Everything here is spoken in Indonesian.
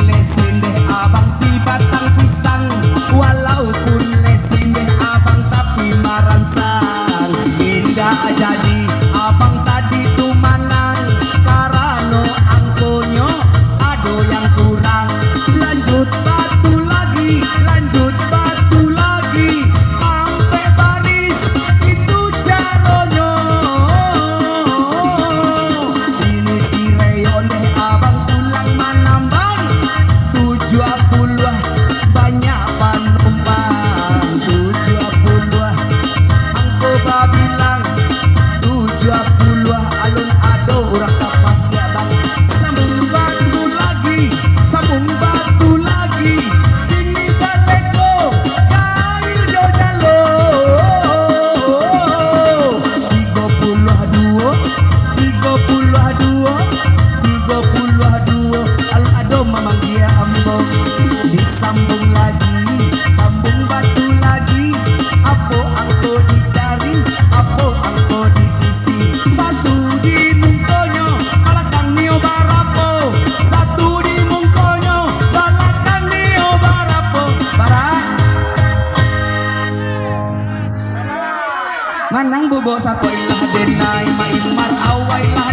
lesin deh abang si batang pisang, walaupun lesin deh abang tapi maransang. Indah jadi abang tadi tuh manang, karano angkonyo ado yang kurang. Lanjut batu lagi, lanjut batu lagi, ampe baris itu caronyo. Ini si reyon deh abang pulang manambang, 70 banyak penumpang, 70 angko babilang, 70 alun ado orang kapak ya bang. Sambung batu lagi, sambung batu lagi, ini baleko kail jojalo. 32 alun ado mamang dia ambo. Disambung lagi, sambung batu lagi, apo angko dicari, apo angko diisi. Satu di mungkonyo, balakang nio barapo, satu di mungkonyo, balakang nio barapo. Barak manang bubo satu ilah denai main mar awai lah